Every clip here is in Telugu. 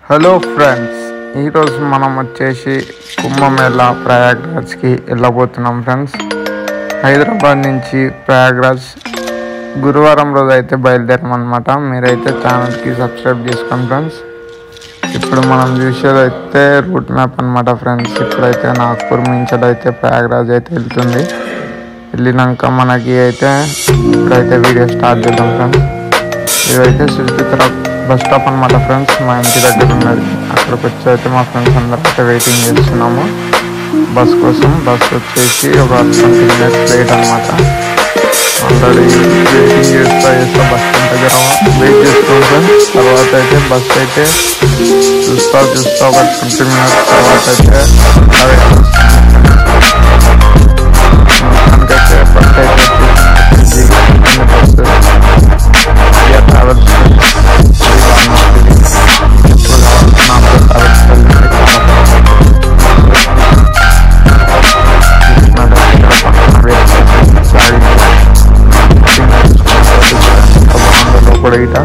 హలో ఫ్రెండ్స్, ఈరోజు మనం వచ్చేసి కుంభమేళా ప్రయాగ్రాజ్కి వెళ్ళబోతున్నాం ఫ్రెండ్స్. హైదరాబాద్ నుంచి ప్రయాగ్రాజ్ గురువారం రోజు అయితే బయలుదేరామన్నమాట. మీరైతే ఛానల్కి సబ్స్క్రైబ్ చేసుకోండి ఫ్రెండ్స్. ఇప్పుడు మనం చూసేదైతే రూట్ మ్యాప్ అనమాట ఫ్రెండ్స్. ఇప్పుడైతే నాగ్పూర్ నుంచి అయితే ప్రయాగ్రాజ్ అయితే వెళ్తుంది. వెళ్ళినాక మనకి అయితే ఇప్పుడైతే వీడియో స్టార్ట్ చేద్దాం ఫ్రెండ్స్. ఇదైతే సుచిత్ర బస్ స్టాప్ అనమాట ఫ్రెండ్స్. మా ఇంటి దగ్గర ఉన్నది. అక్కడికి వచ్చి అయితే మా ఫ్రెండ్స్ అందరూ అయితే వెయిటింగ్ చేస్తున్నాము బస్ కోసం. బస్ వచ్చేసి ఒక 20 minutes లేట్ అనమాట. ఆల్రెడీ వెయిటింగ్ చేస్తా బస్ స్టాండ్ దగ్గర వెయిట్ చేస్తాం ఫ్రెండ్స్. తర్వాత అయితే బస్ అయితే చూస్తా ఒక 20 minutes తర్వాత అయితే ట్రావెల్స్ కూడా ఇట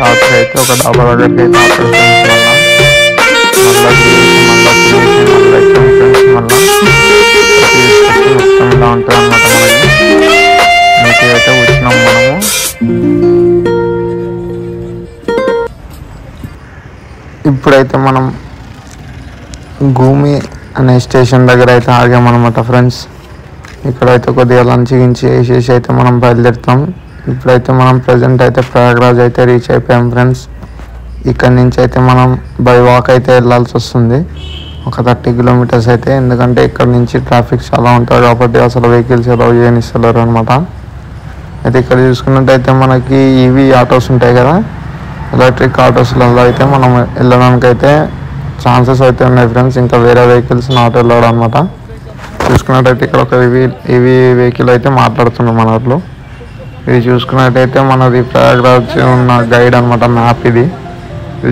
రాత్రి అయితే ఒక డాబా దగ్గరికి అయితే మొత్తం ఇలా ఉంటుంది అన్నమాట. మనకి అయితే వచ్చినాం మనము. ఇప్పుడైతే మనం భూమి అనే స్టేషన్ దగ్గర అయితే ఆగామన్నమాట ఫ్రెండ్స్. ఇక్కడైతే కొద్దిగా లంచ్ గించి వేసేసి అయితే మనం బయలుదేరుతాం. ఇప్పుడైతే మనం ప్రజెంట్ అయితే ప్రయాగ్రాజ్ అయితే రీచ్ అయిపోయాం ఫ్రెండ్స్. ఇక్కడ నుంచి అయితే మనం బై వాక్ అయితే వెళ్ళాల్సి వస్తుంది ఒక 30 kilometers అయితే. ఎందుకంటే ఇక్కడ నుంచి ట్రాఫిక్ చాలా ఉంటుంది కాబట్టి అసలు వెహికల్స్ ఎలా చేయనిస్తలేరు అనమాట. అయితే ఇక్కడ చూసుకున్నట్టయితే మనకి ఈవీ ఆటోస్ ఉంటాయి కదా, ఎలక్ట్రిక్ ఆటోస్లలో అయితే మనం వెళ్ళడానికి అయితే ఛాన్సెస్ అయితే ఉన్నాయి ఫ్రెండ్స్. ఇంకా వేరే వెహికల్స్ నాట్ వెళ్ళడం అనమాట. చూసుకున్నట్టయితే ఇక్కడ ఒక ఈవీ వెహికల్ అయితే మాట్లాడుతున్నాం మన వాళ్ళు. ఇది చూసుకున్నట్టయితే మనది ప్రయాగ్రాజ్ ఉన్న గైడ్ అనమాట, మ్యాప్ ఇది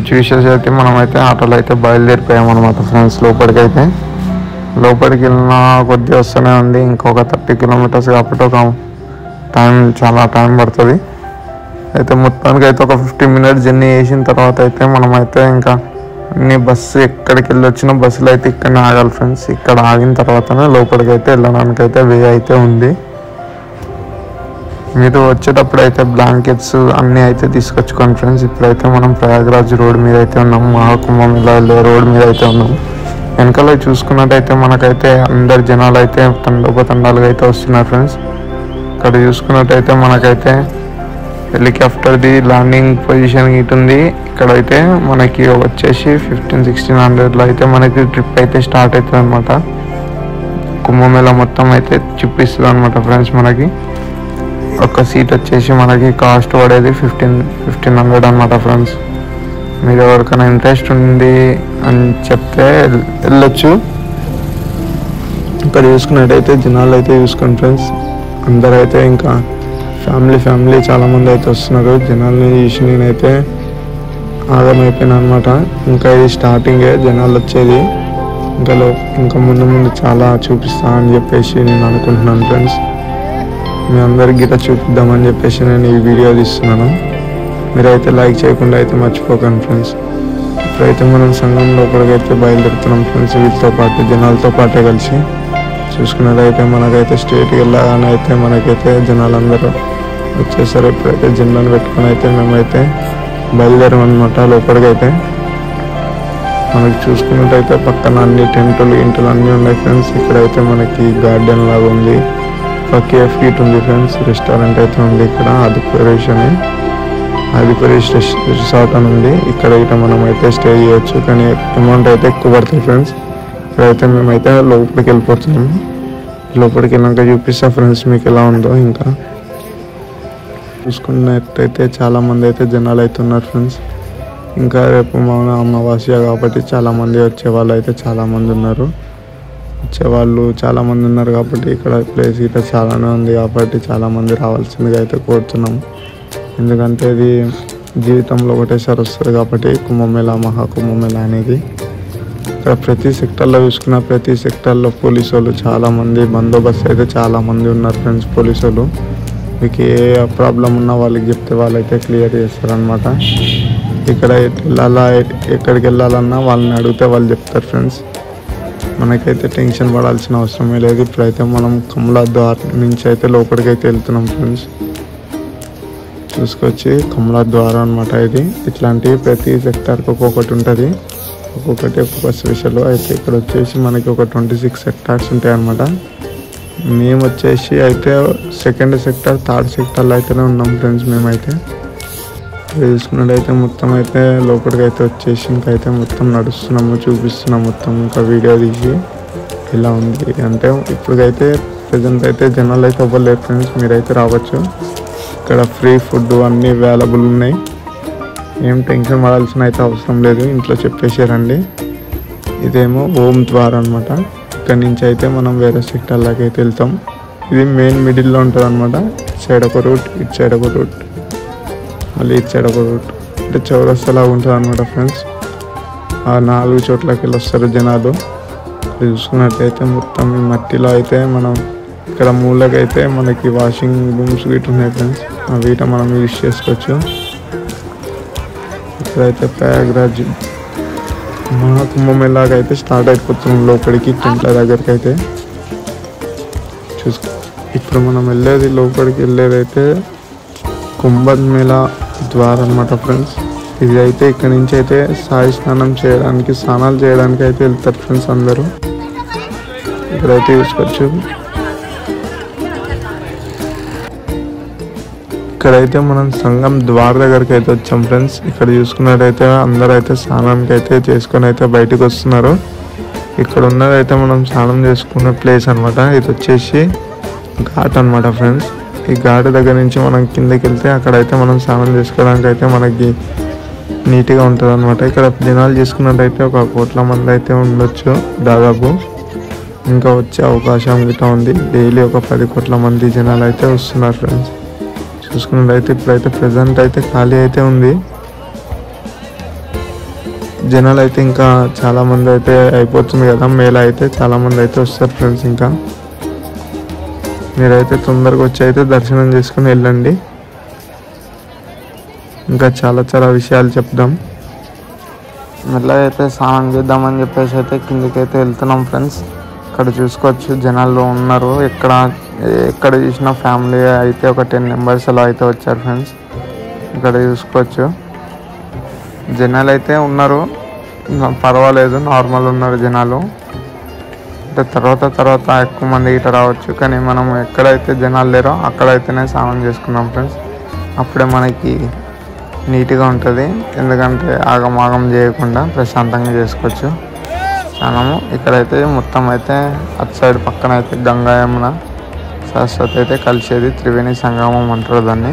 చూసేసి అయితే మనమైతే ఆటోలో అయితే బయలుదేరిపోయామన్నమాట ఫ్రెండ్స్. లోపలికి వెళ్ళిన కొద్ది వస్తూనే ఉంది. ఇంకొక 30 kilometers కాబట్టి చాలా టైం పడుతుంది. అయితే మొత్తానికి అయితే ఒక 15 minutes జర్నీ చేసిన తర్వాత అయితే మనమైతే ఇంకా అన్ని బస్సు ఎక్కడికి వెళ్ళి వచ్చిన బస్సులు అయితే ఇక్కడనే ఆగాలి ఫ్రెండ్స్. ఇక్కడ ఆగిన తర్వాతనే లోపలికి అయితే వెళ్ళడానికి అయితే వే అయితే ఉంది. మీరు వచ్చేటప్పుడు అయితే బ్లాంకెట్స్ అన్నీ అయితే తీసుకొచ్చుకోండి ఫ్రెండ్స్. ఇప్పుడైతే మనం ప్రయాగ్రాజ్ రోడ్ మీద అయితే ఉన్నాం, మహాకుంభమేళా వెళ్ళే రోడ్ మీద అయితే ఉన్నాం. వెనకాల చూసుకున్నట్టయితే మనకైతే అందరు జనాలు అయితే తండోపతండాలుగా అయితే వస్తున్నారు ఫ్రెండ్స్. ఇక్కడ చూసుకున్నట్టయితే మనకైతే హెలికాప్టర్ది ల్యాండింగ్ పొజిషన్ ఇటు ఉంది. ఇక్కడైతే మనకి వచ్చేసి 1500-1600 అయితే మనకి ట్రిప్ అయితే స్టార్ట్ అవుతుంది అనమాట. కుంభమేళా మొత్తం అయితే చూపిస్తుంది అనమాట ఫ్రెండ్స్. మనకి ఒక సీట్ వచ్చేసి మనకి కాస్ట్ పడేది 1500 అనమాట ఫ్రెండ్స్. మీరు ఎవరికైనా ఇంట్రెస్ట్ ఉంది అని చెప్తే వెళ్ళొచ్చు. ఇక్కడ చూసుకున్నట్టయితే జనాలు అయితే చూసుకోండి ఫ్రెండ్స్. అందరూ అయితే ఇంకా ఫ్యామిలీ చాలామంది అయితే వస్తున్నారు. జనాల్ని చూసి నేనైతే ఆగమైపోయాను అనమాట. ఇంకా ఇది స్టార్టింగే జనాలు వచ్చేది. ఇంకా ముందు చాలా చూపిస్తా అని చెప్పేసి నేను అనుకుంటున్నాను ఫ్రెండ్స్. మీ అందరికి గిట్ట చూపిద్దామని చెప్పేసి నేను ఈ వీడియో తీస్తున్నాను. మీరైతే లైక్ చేయకుండా అయితే మర్చిపోకండి ఫ్రెండ్స్. ఇప్పుడైతే మనం సంఘం లోపలికైతే బయలుదేరుతున్నాం ఫ్రెండ్స్. వీటితో పాటు జనాలతో పాటే కలిసి చూసుకున్నట్టయితే మనకైతే స్ట్రేట్కి వెళ్ళగానే అయితే మనకైతే జనాలందరూ వచ్చేసారు. ఇప్పుడైతే జెండాను పెట్టుకుని అయితే మేమైతే బయలుదేరామన్నమాట లోపలికైతే. మనకి చూసుకున్నట్టయితే పక్కన అన్ని టెంటులు ఇంటులు అన్నీ ఉన్నాయి ఫ్రెండ్స్. ఇక్కడైతే మనకి గార్డెన్ లాగా ఉంది, ఒక కేఫ్ గిట్ ఉంది ఫ్రెండ్స్, రెస్టారెంట్ అయితే ఉంది ఇక్కడ ఆదిపురేష్ రిసార్ట్ అని ఉంది. ఇక్కడ ఇట మనం అయితే స్టే చేయొచ్చు, కానీ అమౌంట్ అయితే ఎక్కువ పడుతుంది ఫ్రెండ్స్. ఇక్కడైతే మేమైతే లోపలికి వెళ్ళిపోతున్నాము. లోపలికి వెళ్ళాక చూపిస్తా ఫ్రెండ్స్ మీకు ఎలా ఉందో. ఇంకా చూసుకున్నట్టయితే చాలామంది అయితే జనాలు అయితే ఉన్నారు ఫ్రెండ్స్. ఇంకా రేపు మన అమావాస్య కాబట్టి చాలామంది వచ్చేవాళ్ళు అయితే చాలామంది ఉన్నారు. వచ్చేవాళ్ళు చాలామంది ఉన్నారు కాబట్టి ఇక్కడ ప్లేస్ అయితే చాలానే ఉంది కాబట్టి చాలామంది రావాల్సిందిగా అయితే కోరుతున్నాం. ఎందుకంటే ఇది జీవితంలో ఒకటేసారి వస్తుంది కాబట్టి కుంభమేళా, మహాకుంభమేళా అనేది. ఇక్కడ ప్రతి సెక్టర్లో చూసుకున్న ప్రతి సెక్టర్లో పోలీసు వాళ్ళు చాలామంది, బందోబస్తు అయితే చాలామంది ఉన్నారు ఫ్రెండ్స్. పోలీసు వాళ్ళు మీకు ఏ ప్రాబ్లం ఉన్నా వాళ్ళకి చెప్తే వాళ్ళైతే క్లియర్ చేస్తారనమాట. ఇక్కడ వెళ్ళాలా, ఎక్కడికి వెళ్ళాలన్నా వాళ్ళని అడిగితే వాళ్ళు చెప్తారు ఫ్రెండ్స్. మనకైతే టెన్షన్ పడాల్సిన అవసరమే లేదు. ఇప్పుడైతే మనం కమలా ద్వార్ నుంచి అయితే లోపలికి అయితే వెళ్తున్నాం ఫ్రెండ్స్. చూసుకొచ్చి కమలా ద్వార్ అనమాట ఇది. ఇట్లాంటివి ప్రతి సెక్టార్కి ఒక్కొక్కటి ఉంటుంది, ఒక్కొక్క స్పెషల్. అయితే ఇక్కడ వచ్చేసి మనకి ఒక 26 సెక్టార్స్ ఉంటాయి అనమాట. మేము వచ్చేసి అయితే సెకండ్ సెక్టార్, థర్డ్ సెక్టార్లో అయితేనే ఉన్నాం ఫ్రెండ్స్. మేమైతే చూసుకున్నట్టయితే మొత్తం అయితే లోపలికి అయితే వచ్చేసి ఇంకైతే మొత్తం నడుస్తున్నాము, చూపిస్తున్నాము మొత్తం. ఇంకా వీడియో తీసి ఇలా ఉంది అంటే ఇప్పటికైతే ప్రజెంట్ అయితే జనాలు అయితే అవ్వలేరు ఫ్రెండ్స్. మీరైతే రావచ్చు, ఇక్కడ ఫ్రీ ఫుడ్ అన్నీ అవైలబుల్ ఉన్నాయి. ఏం టెన్షన్ పడాల్సిన అయితే అవసరం లేదు, ఇంట్లో చెప్పేసారండి. ఇదేమో ఓం ద్వార్ అనమాట. ఇక్కడ నుంచి అయితే మనం వేరే సెక్టార్లోకి అయితే వెళ్తాం. ఇది మెయిన్ మిడిల్లో ఉంటుంది అనమాట. ఇటు సైడ్ ఒక రూట్, ఇటు సైడ్ ఒక రూట్, మళ్ళీ ఇటు సైడ్ ఒక రూట్. అంటే చౌరస్తలా ఉంటుంది అనమాట ఫ్రెండ్స్. ఆ 4 చోట్లకి వెళ్ళి వస్తారు జనాలు. చూసుకున్నట్టయితే మొత్తం ఈ మట్టిలో అయితే మనం ఇక్కడ మూలకైతే మనకి వాషింగ్ రూమ్స్ వీటి ఉన్నాయి ఫ్రెండ్స్. ఆ వీట మనం యూజ్ చేసుకోవచ్చు. ఇక్కడైతే ప్రయాగ్రాజ్ మహాకుంభమేళాగా అయితే స్టార్ట్ అయిపోతున్నాం లోపలికి, టెంట్ల దగ్గరికి అయితే. ఇప్పుడు మనం వెళ్ళేది లోపలికి వెళ్ళేదైతే కుంభమేళా ద్వార్ అనమాట ఫ్రెండ్స్. ఇది అయితే ఇక్కడ నుంచి అయితే స్నానాలు చేయడానికి అయితే వెళ్తారు ఫ్రెండ్స్ అందరూ. ఇక్కడైతే చూసుకోవచ్చు. ఇక్కడైతే మనం సంగం ద్వార్ దగ్గరికి అయితే వచ్చాం ఫ్రెండ్స్. ఇక్కడ చూసుకున్నట్టయితే అందరూ అయితే స్నానానికి అయితే చేసుకొని అయితే బయటకు వస్తున్నారు. ఇక్కడ ఉన్నదైతే మనం స్నానం చేసుకునే ప్లేస్ అనమాట. ఇది వచ్చేసి ఘాట్ అనమాట ఫ్రెండ్స్. ఈ ఘాట్ దగ్గర నుంచి మనం కిందకి వెళ్తే అక్కడైతే మనం స్నానం చేసుకోవడానికి అయితే మనకి నీట్గా ఉంటుంది అనమాట. ఇక్కడ జనాలు చేసుకున్నట్టయితే 1 కోట్ల మంది అయితే ఉండొచ్చు దాదాపు. ఇంకా వచ్చే అవకాశం గిట్ట ఉంది. డైలీ ఒక 10 కోట్ల మంది జనాలు అయితే వస్తున్నారు ఫ్రెండ్స్. చూసుకున్నట్టయితే ఇప్పుడైతే ప్రజెంట్ అయితే ఖాళీ అయితే ఉంది. జనాలు అయితే ఇంకా చాలామంది అయితే అయిపోతుంది కదా మేళ అయితే, చాలామంది అయితే వస్తారు ఫ్రెండ్స్. ఇంకా మీరైతే తొందరగా వచ్చి అయితే దర్శనం చేసుకుని వెళ్ళండి. ఇంకా చాలా విషయాలు చెప్దాం. మెల్లగా అయితే స్నానం చేద్దామని చెప్పేసి అయితే కిందికైతే వెళ్తున్నాం ఫ్రెండ్స్. ఇక్కడ చూసుకోవచ్చు జనాలు ఉన్నారు. ఎక్కడ చూసిన ఫ్యామిలీ అయితే ఒక 10 మెంబర్స్ అలా అయితే వచ్చారు ఫ్రెండ్స్. ఇక్కడ చూసుకోవచ్చు జనాలు అయితే ఉన్నారు, పర్వాలేదు, నార్మల్ ఉన్నారు జనాలు. అంటే తర్వాత ఎక్కువ మంది ఇట రావచ్చు, కానీ మనం ఎక్కడైతే జనాలు లేరో అక్కడైతేనే స్నానం చేసుకున్నాం ఫ్రెండ్స్. అప్పుడే మనకి నీట్గా ఉంటుంది. ఎందుకంటే ఆగం చేయకుండా ప్రశాంతంగా చేసుకోవచ్చు స్నానము. ఇక్కడైతే మొత్తం అయితే అటు సైడ్ పక్కన అయితే గంగా యమున సరస్వతి అయితే కలిసేది త్రివేణి సంగమం అంటారు దాన్ని.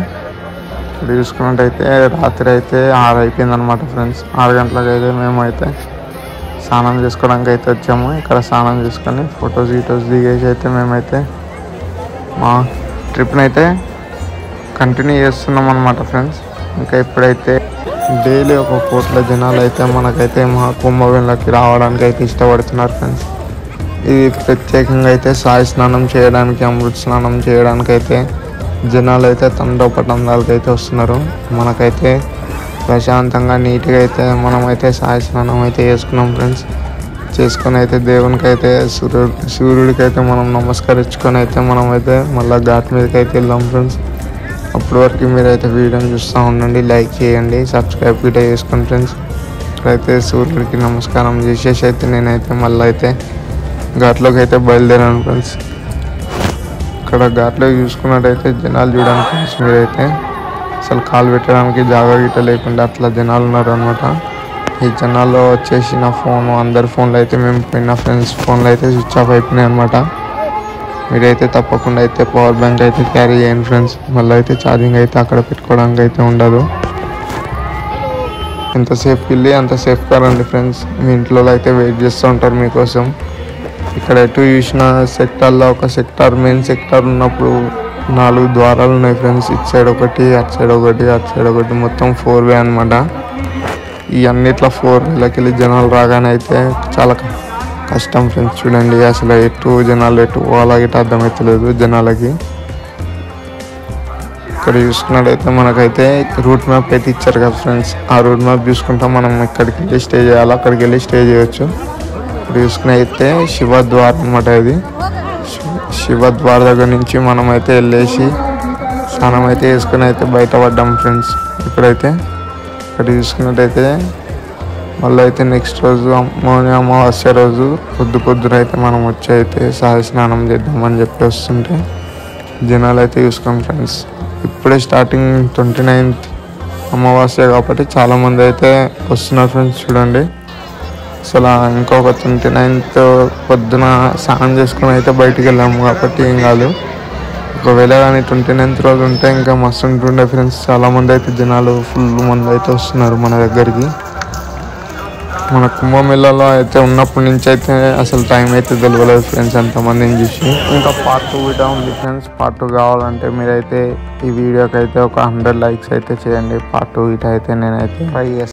ఇక్కడ చూసుకున్నట్టయితే రాత్రి అయితే 6 అయిపోయిందనమాట ఫ్రెండ్స్. 6 గంటలకు అయితే మేము అయితే స్నానం చేసుకోవడానికి అయితే వచ్చాము. ఇక్కడ స్నానం చేసుకొని ఫొటోస్ దిగేసి అయితే మేమైతే మా ట్రిప్ని అయితే కంటిన్యూ చేస్తున్నాం అనమాట ఫ్రెండ్స్. ఇంకా ఇప్పుడైతే డైలీ 1 కోట్ల జనాలు అయితే మనకైతే కుంభమేళాకి రావడానికి అయితే ఇష్టపడుతున్నారు ఫ్రెండ్స్. ఇది ప్రత్యేకంగా అయితే సాయి స్నానం చేయడానికి, అమృత స్నానం చేయడానికి అయితే జనాలు అయితే తండోపతండాలకు అయితే వస్తున్నారు. మనకైతే ప్రశాంతంగా నీట్గా అయితే మనమైతే సాయి స్నానం అయితే చేసుకున్నాం ఫ్రెండ్స్. చేసుకొని అయితే దేవునికి అయితే సూర్యుడికి అయితే మనం నమస్కరించుకొని అయితే మనమైతే మళ్ళీ ఘాట్ మీదకి అయితే వెళ్దాం ఫ్రెండ్స్. అప్పటి వరకు మీరైతే వీడియోని చూస్తూ ఉండండి, లైక్ చేయండి, సబ్స్క్రైబ్ కూడా చేసుకోండి ఫ్రెండ్స్. ఇక్కడైతే సూర్యుడికి నమస్కారం చేసేసి అయితే నేనైతే మళ్ళీ అయితే ఘాట్లోకి అయితే బయలుదేరాను ఫ్రెండ్స్. ఇక్కడ ఘాట్లో చూసుకున్నట్టయితే జనాలు చూడండి ఫ్రెండ్స్, మీరైతే అసలు కాలు పెట్టడానికి జాగా గిట్ట లేకుండా అట్లా జనాలు ఉన్నారు అనమాట. ఈ జనాల్లో వచ్చేసి నా ఫోను, అందరి ఫోన్లు అయితే మేము పోయిన ఫ్రెండ్స్ ఫోన్లు అయితే స్విచ్ ఆఫ్ అయిపోయినాయి అనమాట. మీరైతే తప్పకుండా అయితే పవర్ బ్యాంక్ అయితే క్యారీ చేయండి ఫ్రెండ్స్. మళ్ళీ అయితే ఛార్జింగ్ అయితే అక్కడ పెట్టుకోవడానికి అయితే ఉండదు. ఎంతసేపు వెళ్ళి అంతసేపు రండి ఫ్రెండ్స్. మీ ఇంట్లో అయితే వెయిట్ చేస్తూ ఉంటారు మీకోసం. ఇక్కడ ఎటు చూసిన సెక్టార్లో ఒక సెక్టార్, మెయిన్ సెక్టార్ ఉన్నప్పుడు 4 ద్వారాలు ఉన్నాయి ఫ్రెండ్స్. ఇటు సైడ్ ఒకటి, అటు సైడ్ ఒకటి, అటు సైడ్ ఒకటి, మొత్తం 4 వే అనమాట. ఈ అన్నిట్లో 4 వేలకి వెళ్ళి జనాలు రాగానే అయితే చాలా కష్టం ఫ్రెండ్స్. చూడండి అసలు ఎటు జనాలు ఎటు అలాగే అర్థమవుతలేదు జనాలకి. ఇక్కడ చూసుకున్నట్టయితే మనకైతే రూట్ మ్యాప్ అయితే ఇచ్చారు కదా ఫ్రెండ్స్. ఆ రూట్ మ్యాప్ చూసుకుంటా మనం ఎక్కడికి వెళ్ళి స్టే చేయాలో అక్కడికి వెళ్ళి స్టే చేయొచ్చు. ఇప్పుడు చూసుకుని అయితే శివద్వార్ అనమాట. ఇది శివద్వార్ దగ్గర నుంచి మనం అయితే వెళ్ళేసి స్నానం అయితే వేసుకుని అయితే బయటపడ్డాం ఫ్రెండ్స్. ఇక్కడ చూసుకున్నట్టయితే మళ్ళీ అయితే నెక్స్ట్ రోజు అమావాస్య రోజు పొద్దున అయితే మనం వచ్చి అయితే సహజ స్నానం చేద్దామని చెప్పి వస్తుంటే జనాలు అయితే చూసుకోండి ఫ్రెండ్స్. ఇప్పుడే స్టార్టింగ్ 29th అమావాస్య కాబట్టి చాలామంది అయితే వస్తున్నారు ఫ్రెండ్స్. చూడండి అసలు ఇంకొక 29th పొద్దున స్నానం చేసుకుని అయితే బయటికి వెళ్ళాము కాబట్టి ఏం కాదు. ఒకవేళ కానీ 29th రోజు ఉంటే ఇంకా మస్తు ఉంటుండే ఫ్రెండ్స్. చాలామంది అయితే జనాలు ఫుల్ మంది అయితే వస్తున్నారు మన దగ్గరికి. మన కుంభమేళాలో అయితే ఉన్నప్పటి నుంచి అయితే అసలు టైం అయితే తెలియలేదు ఫ్రెండ్స్ ఎంతమందిని చూసి. ఇంకా పార్ట్ 2 కూడా ఉంది ఫ్రెండ్స్. పార్ట్ 2 కావాలంటే మీరైతే ఈ వీడియోకి అయితే ఒక 100 likes అయితే చేయండి. పార్ట్ 2 అయితే నేనైతే ట్రై చేస్తాను.